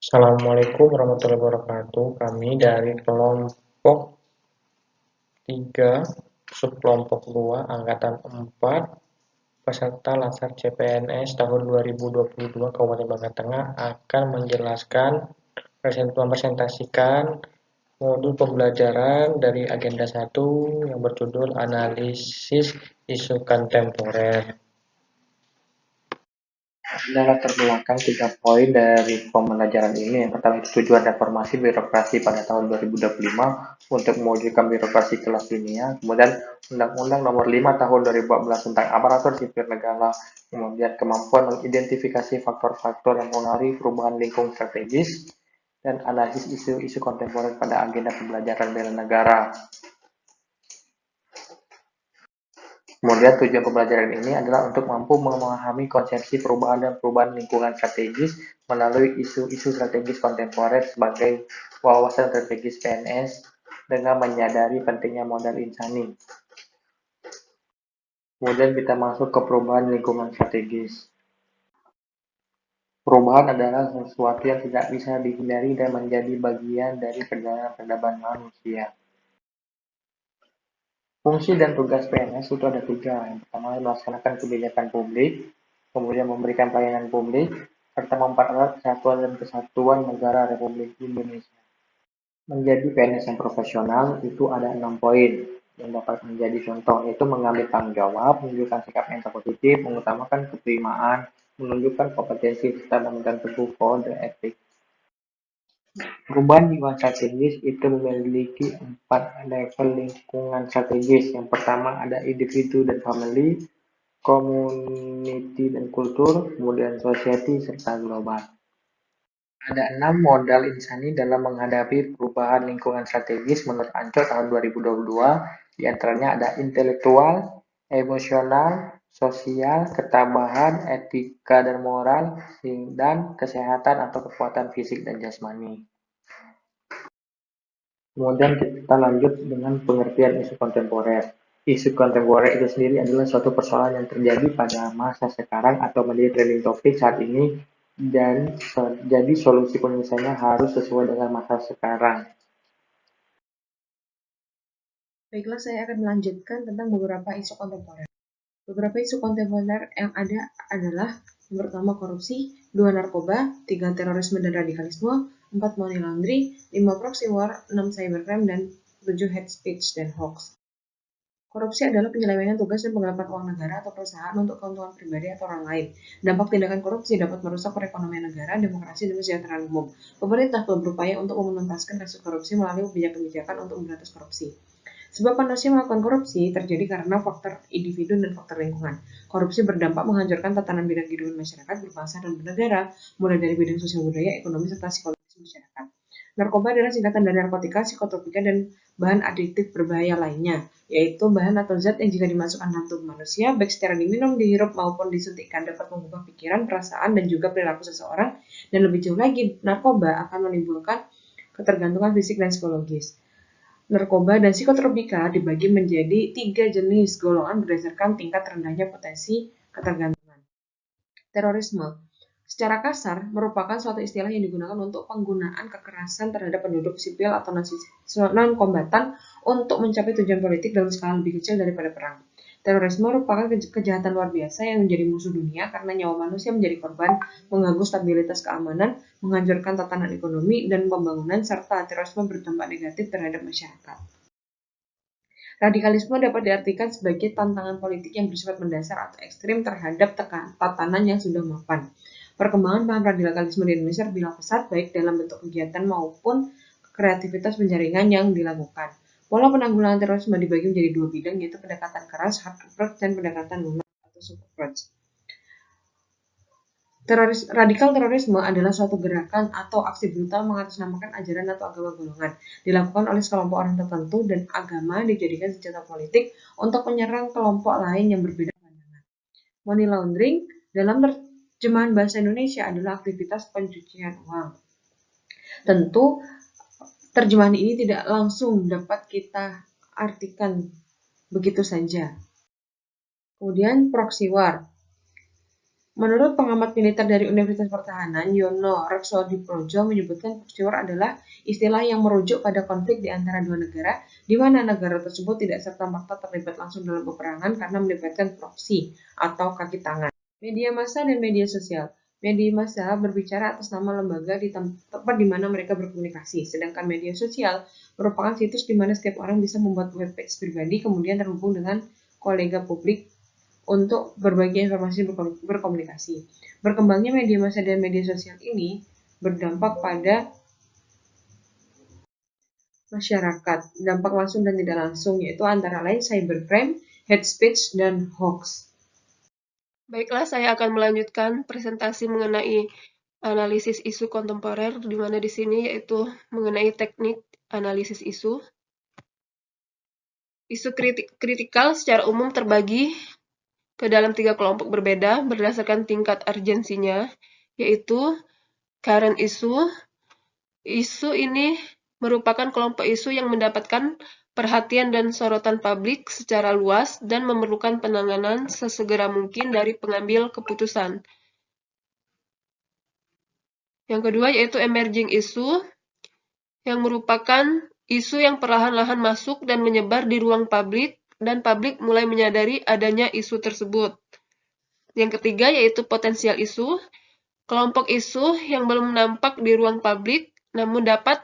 Assalamualaikum warahmatullahi wabarakatuh. Kami dari kelompok 3, subkelompok 2, angkatan 4, peserta Latsar CPNS tahun 2022 Kabupaten Bangka Tengah akan mempresentasikan modul pembelajaran dari agenda 1 yang berjudul analisis isu kontemporer. Ada latar belakang 3 poin dari pembelajaran ini. Yang pertama itu tujuan reformasi birokrasi pada tahun 2025 untuk mewujudkan birokrasi kelas dunia. Kemudian Undang-Undang Nomor 5 Tahun 2014 tentang aparatur sipil negara. Kemudian kemampuan mengidentifikasi faktor-faktor yang mempengaruhi perubahan lingkungan strategis dan analisis isu-isu kontemporer pada agenda pembelajaran bela negara. Kemudian tujuan pembelajaran ini adalah untuk mampu memahami konsepsi perubahan dan perubahan lingkungan strategis melalui isu-isu strategis kontemporer sebagai wawasan strategis PNS dengan menyadari pentingnya modal insani. Kemudian kita masuk ke perubahan lingkungan strategis. Perubahan adalah sesuatu yang tidak bisa dihindari dan menjadi bagian dari peradaban manusia. Fungsi dan tugas PNS itu ada 3. Yang pertama, melaksanakan kebijakan publik, kemudian memberikan pelayanan publik, serta mempererat kesatuan dan kesatuan negara Republik Indonesia. Menjadi PNS yang profesional itu ada 6 poin yang dapat menjadi contoh, yaitu mengambil tanggung jawab, menunjukkan sikap yang positif, mengutamakan keprimaan, menunjukkan kompetensi, serta memegang teguh kode etik. Perubahan lingkungan strategis itu memiliki 4 level lingkungan strategis. Yang pertama ada individu dan family, community dan kultur, kemudian society, serta global. Ada 6 modal insani dalam menghadapi perubahan lingkungan strategis menurut Ancol tahun 2022. Di antaranya ada intelektual, emosional, sosial, ketabahan, etika dan moral, dan kesehatan atau kekuatan fisik dan jasmani. Kemudian kita lanjut dengan pengertian isu kontemporer. Isu kontemporer itu sendiri adalah suatu persoalan yang terjadi pada masa sekarang atau menjadi trending topik saat ini, dan jadi solusi penyelesaiannya harus sesuai dengan masa sekarang. Baiklah, saya akan melanjutkan tentang beberapa isu kontemporer. Beberapa isu kontemporer yang ada adalah yang pertama korupsi, 2 narkoba, 3 terorisme dan radikalisme, 4 money laundering, 5 proxy war, 6 cybercrime, dan 7 hate speech dan hoax. Korupsi adalah penyelewengan tugas dan penggelapan uang negara atau perusahaan untuk keuntungan pribadi atau orang lain. Dampak tindakan korupsi dapat merusak perekonomian negara, demokrasi, dan kesejahteraan umum. Pemerintah telah berupaya untuk menuntaskan kasus korupsi melalui kebijakan-kebijakan untuk memberantas korupsi. Sebab manusia melakukan korupsi terjadi karena faktor individu dan faktor lingkungan. Korupsi berdampak menghancurkan tatanan bidang kehidupan masyarakat berbangsa dan bernegara, mulai dari bidang sosial budaya, ekonomi, serta psikologis masyarakat. Narkoba adalah singkatan dari narkotika, psikotropika, dan bahan adiktif berbahaya lainnya, yaitu bahan atau zat yang jika dimasukkan dalam tubuh manusia, baik secara diminum, dihirup, maupun disuntikkan, dapat mengubah pikiran, perasaan, dan juga perilaku seseorang, dan lebih jauh lagi, narkoba akan menimbulkan ketergantungan fisik dan psikologis. Narkoba dan psikotropika dibagi menjadi 3 jenis golongan berdasarkan tingkat rendahnya potensi ketergantungan. Terorisme secara kasar merupakan suatu istilah yang digunakan untuk penggunaan kekerasan terhadap penduduk sipil atau non-kombatan untuk mencapai tujuan politik dalam skala lebih kecil daripada perang. Terorisme merupakan kejahatan luar biasa yang menjadi musuh dunia karena nyawa manusia menjadi korban, mengganggu stabilitas keamanan, menghancurkan tatanan ekonomi dan pembangunan, serta terorisme berdampak negatif terhadap masyarakat. Radikalisme dapat diartikan sebagai tantangan politik yang bersifat mendasar atau ekstrim terhadap tatanan yang sudah mapan. Perkembangan paham radikalisme di Indonesia terbilang pesat baik dalam bentuk kegiatan maupun kreativitas penjaringan yang dilakukan. Pola penanggulangan terorisme dibagi menjadi 2 bidang, yaitu pendekatan keras hard approach dan pendekatan lunak atau soft approach. Radikal terorisme adalah suatu gerakan atau aksi brutal mengatasnamakan ajaran atau agama golongan, dilakukan oleh sekelompok orang tertentu dan agama dijadikan senjata politik untuk menyerang kelompok lain yang berbeda pandangan. Money laundering dalam terjemahan bahasa Indonesia adalah aktivitas pencucian uang. Tentu terjemahan ini tidak langsung dapat kita artikan begitu saja. Kemudian proxy war. Menurut pengamat militer dari Universitas Pertahanan, Yono Repsodiprodjo menyebutkan proxy war adalah istilah yang merujuk pada konflik di antara dua negara, di mana negara tersebut tidak serta-merta terlibat langsung dalam peperangan karena melibatkan proxy atau kaki tangan. Media massa dan media sosial. Media massa berbicara atas nama lembaga di tempat di mana mereka berkomunikasi, sedangkan media sosial merupakan situs di mana setiap orang bisa membuat webpage pribadi kemudian terhubung dengan kolega publik untuk berbagi informasi berkomunikasi. Berkembangnya media massa dan media sosial ini berdampak pada masyarakat, dampak langsung dan tidak langsung, yaitu antara lain cybercrime, hate speech, dan hoax. Baiklah, saya akan melanjutkan presentasi mengenai analisis isu kontemporer, di mana di sini yaitu mengenai teknik analisis isu. Isu kritikal secara umum terbagi ke dalam 3 kelompok berbeda berdasarkan tingkat urgensinya, yaitu current issue. Isu ini merupakan kelompok isu yang mendapatkan perhatian dan sorotan publik secara luas dan memerlukan penanganan sesegera mungkin dari pengambil keputusan. Yang kedua yaitu emerging issue, yang merupakan isu yang perlahan-lahan masuk dan menyebar di ruang publik, dan publik mulai menyadari adanya isu tersebut. Yang ketiga yaitu potensial isu, kelompok isu yang belum nampak di ruang publik, namun dapat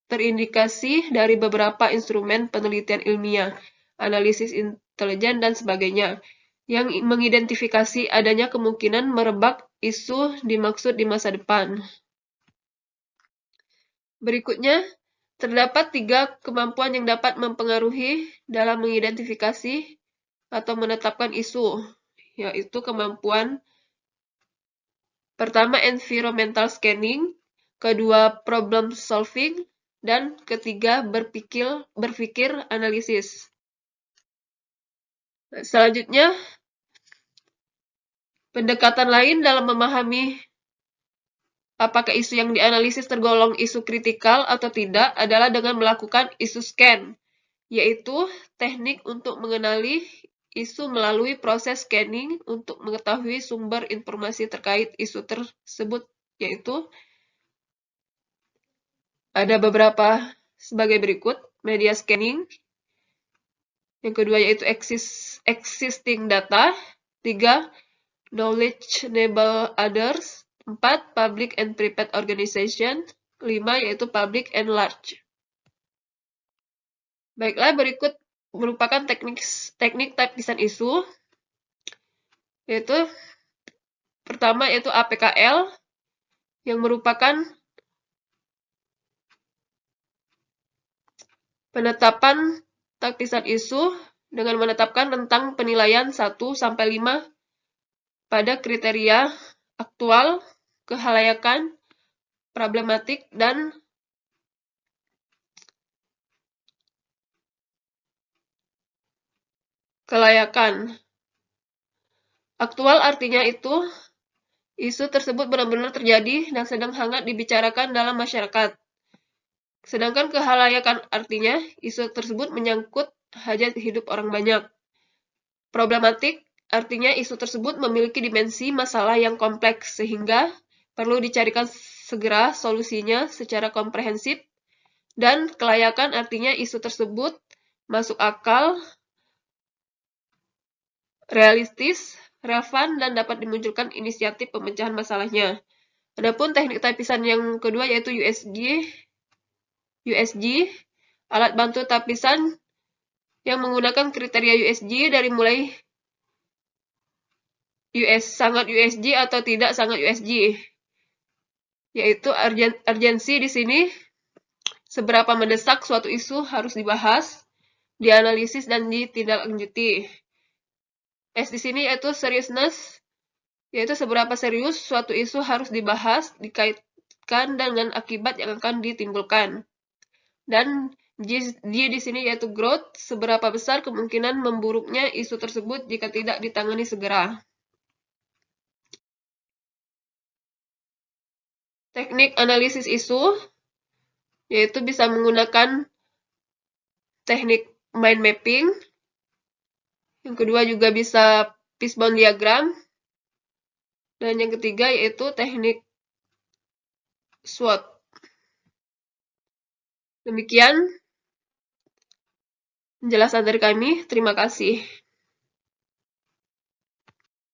terindikasi dari beberapa instrumen penelitian ilmiah, analisis intelijen, dan sebagainya, yang mengidentifikasi adanya kemungkinan merebak isu dimaksud di masa depan. Berikutnya, terdapat 3 kemampuan yang dapat mempengaruhi dalam mengidentifikasi atau menetapkan isu, yaitu kemampuan pertama environmental scanning, kedua problem solving, dan ketiga berpikir analisis. Selanjutnya, pendekatan lain dalam memahami apakah isu yang dianalisis tergolong isu kritikal atau tidak adalah dengan melakukan isu scan, yaitu teknik untuk mengenali isu melalui proses scanning untuk mengetahui sumber informasi terkait isu tersebut, yaitu ada beberapa sebagai berikut: media scanning, yang kedua yaitu existing data, 3 knowledgeable others, 4 public and private organization, 5 yaitu public and large. Baiklah, berikut merupakan teknik tapisan isu, yaitu pertama yaitu APKL, yang merupakan penetapan tapisan isu dengan menetapkan rentang penilaian 1-5 pada kriteria aktual, kehalayakan, problematik, dan kelayakan. Aktual artinya itu isu tersebut benar-benar terjadi dan sedang hangat dibicarakan dalam masyarakat. Sedangkan kehalayakan artinya isu tersebut menyangkut hajat hidup orang banyak. Problematik artinya isu tersebut memiliki dimensi masalah yang kompleks sehingga perlu dicarikan segera solusinya secara komprehensif. Dan kelayakan artinya isu tersebut masuk akal, realistis, relevan, dan dapat dimunculkan inisiatif pemecahan masalahnya. Adapun teknik tapisan yang kedua yaitu USG, alat bantu tapisan yang menggunakan kriteria USG dari mulai sangat USG atau tidak sangat USG, yaitu urgensi di sini seberapa mendesak suatu isu harus dibahas, dianalisis, dan ditindaklanjuti. S di sini yaitu seriousness, yaitu seberapa serius suatu isu harus dibahas, dikaitkan dengan akibat yang akan ditimbulkan. Dan G di sini yaitu growth, seberapa besar kemungkinan memburuknya isu tersebut jika tidak ditangani segera. Teknik analisis isu yaitu bisa menggunakan teknik mind mapping. Yang kedua juga bisa fishbone diagram. Dan yang ketiga yaitu teknik SWOT. Demikian penjelasan dari kami. Terima kasih.